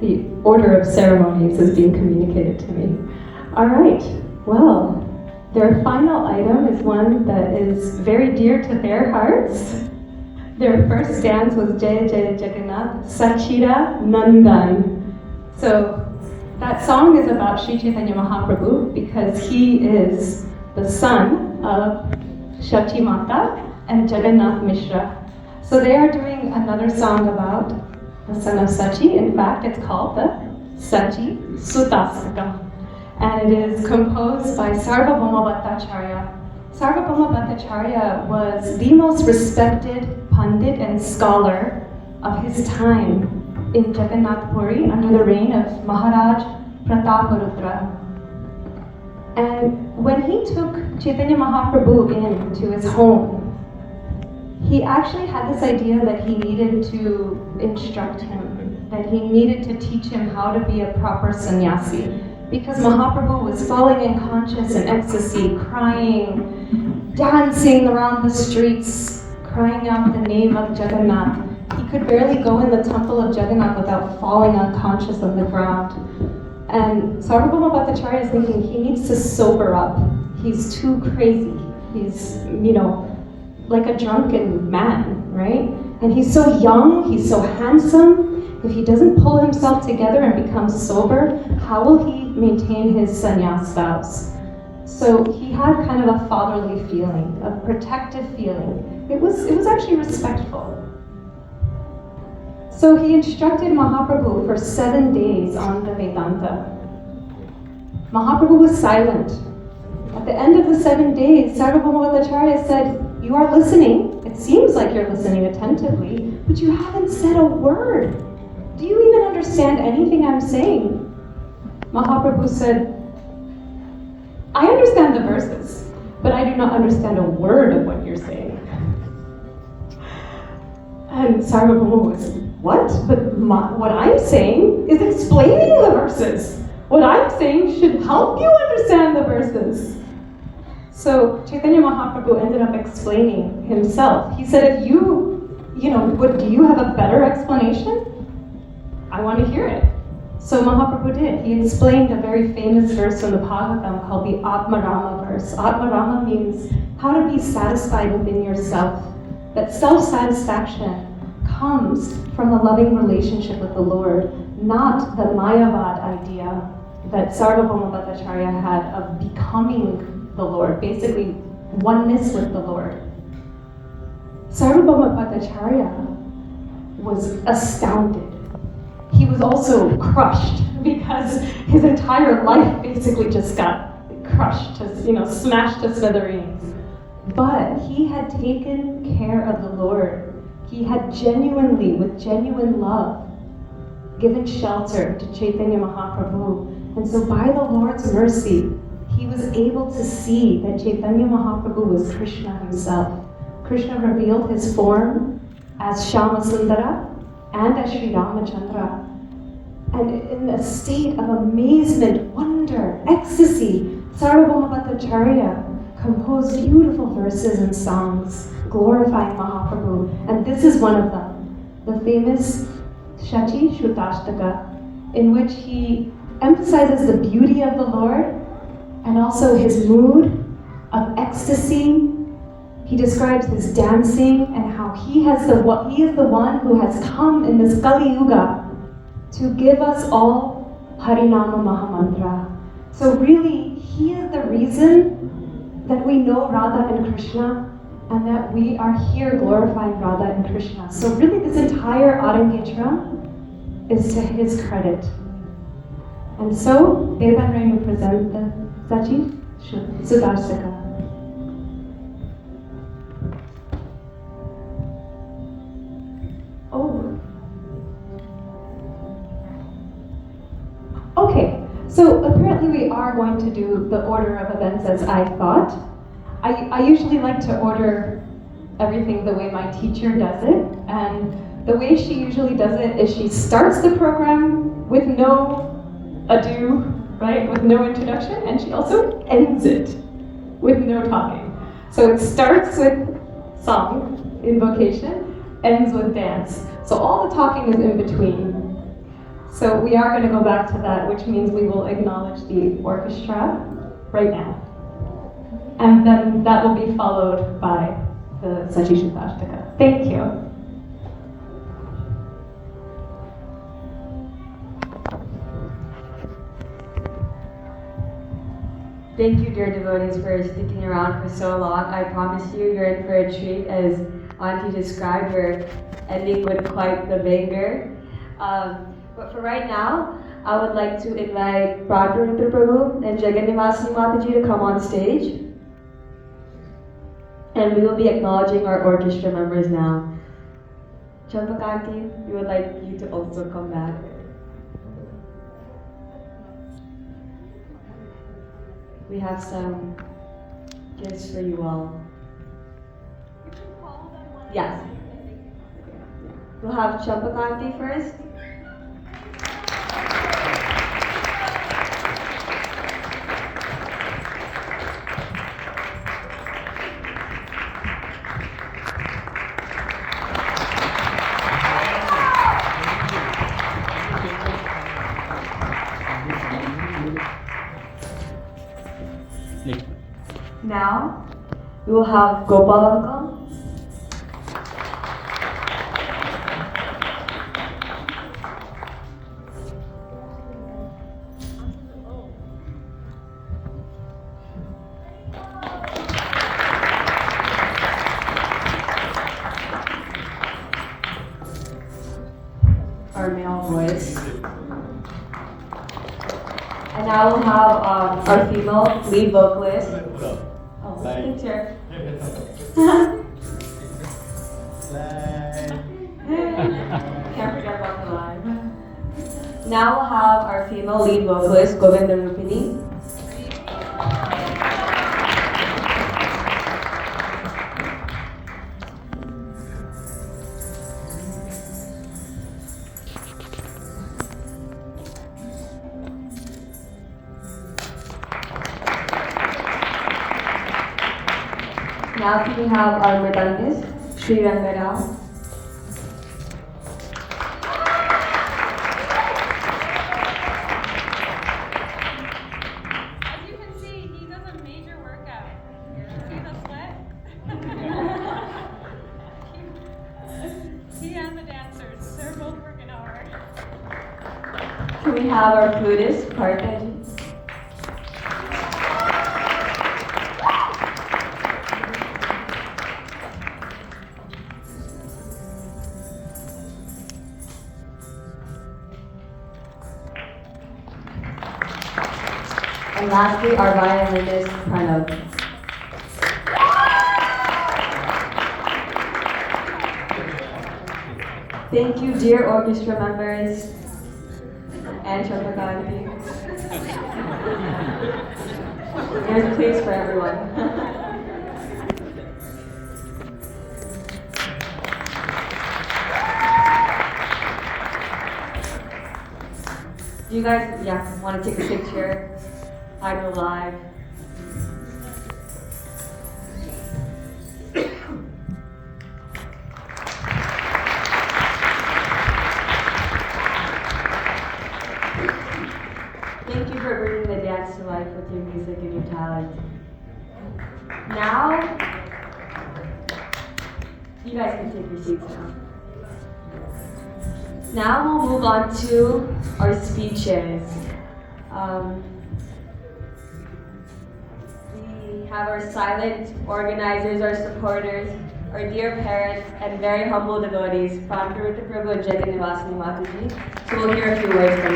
the order of ceremonies is being communicated to me. All right, well, their final item is one that is very dear to their hearts. Their first dance was Jaya Jaya Jagannath Sachira Nandan. So that song is about Sri Chaitanya Mahaprabhu because he is the son of Shakti Mata and Jagannath Mishra. So they are doing another song about the son of Sachi. In fact, it's called the Sachi Sutastaka. And it is composed by Sarvabhauma Bhattacharya. Sarvabhauma Bhattacharya was the most respected Pandit and scholar of his time in Jagannath Puri under the reign of Maharaj Prataparudra. And when he took Chaitanya Mahaprabhu into his home, he actually had this idea that he needed to instruct him, that he needed to teach him how to be a proper sannyasi. Because Mahaprabhu was falling unconscious in ecstasy, crying, dancing around the streets, crying out the name of Jagannath. He could barely go in the temple of Jagannath without falling unconscious on the ground. And Sarvabhauma Bhattacharya is thinking he needs to sober up. He's too crazy. He's, like a drunken man, right? And he's so young, he's so handsome. If he doesn't pull himself together and become sober, how will he maintain his sannyas vows? So he had kind of a fatherly feeling, a protective feeling. It was actually respectful. So he instructed Mahaprabhu for 7 days on the Vedanta. Mahaprabhu was silent. At the end of the 7 days, Sarvabhauma Bhattacharya said, "You are listening. It seems like you're listening attentively, but you haven't said a word. Do you even understand anything I'm saying?" Mahaprabhu said, "I understand the verses, but I do not understand a word of what you're saying." And Sarvabhauma was, "What? But what I'm saying is explaining the verses. What I'm saying should help you understand the verses." So Chaitanya Mahaprabhu ended up explaining himself. He said, "If do you have a better explanation? I want to hear it." So Mahaprabhu did. He explained a very famous verse from the Bhagavatam called the Atmarama verse. Atmarama means how to be satisfied within yourself. That self-satisfaction comes from a loving relationship with the Lord, not the Mayavad idea that Sarvabhauma Bhattacharya had of becoming the Lord, basically oneness with the Lord. Sarvabhauma Bhattacharya was astounded. He was also crushed because his entire life basically just got crushed, smashed to smithereens. But he had taken care of the Lord. He had genuinely, with genuine love, given shelter to Chaitanya Mahaprabhu. And so by the Lord's mercy, he was able to see that Chaitanya Mahaprabhu was Krishna himself. Krishna revealed his form as Shyamasundara and as Sri Ramachandra. And in a state of amazement, wonder, ecstasy, Sarvabhauma Bhattacharya composed beautiful verses and songs glorifying Mahaprabhu. And this is one of them, the famous Shachi Shutashtaka, in which he emphasizes the beauty of the Lord and also his mood of ecstasy. He describes his dancing and how he is the one who has come in this Kali Yuga to give us all Harinama Mahamantra. So really, he is the reason that we know Radha and Krishna and that we are here glorifying Radha and Krishna. So really this entire Arangetram is to his credit. And so, Devan Renu presents the Sachi Sudashaka. Oh. Okay, so apparently we are going to do the order of events as I thought. I usually like to order everything the way my teacher does it, and the way she usually does it is she starts the program with no ado, right, with no introduction, and she also ends it with no talking. So it starts with song, invocation, ends with dance. So all the talking is in between. So we are going to go back to that, which means we will acknowledge the orchestra right now. And then that will be followed by the Sachishutashtika. Thank you. Thank you, dear devotees, for sticking around for so long. I promise you, you're in for a treat. As Auntie described, we're ending with quite the banger. But for right now, I would like to invite Pradhanitra Prabhu and Jagannivasini Mataji to come on stage. And we will be acknowledging our orchestra members now. Champakanti, we would like you to also come back. We have some gifts for you all. Yes. We'll have Champakanti first. Now, we will have Gopal uncle. Our male voice. And now we'll have our female lead vocalist. Oh, picture. Can't forget about the live. Now we'll have our female lead vocalist, Govinda Rupini. Now can we have our mridangist, Sri Rangarao. As you can see, he does a major workout. See the sweat? He and the dancers, they're both working hard. Can we have our flutist, Parthaji? And lastly, our violinist, Pranav. Thank you, dear orchestra members and Champakanti. There's a place for everyone. Do you guys, want to take a picture? I go live. Thank you for bringing the dance to life with your music and your talent. Now, you guys can take your seats now. Now we'll move on to our speeches. We have our silent organizers, our supporters, our dear parents, and very humble devotees, Pradhanitra Prabhu and Jagannivasini Mataji. So we'll hear a few words from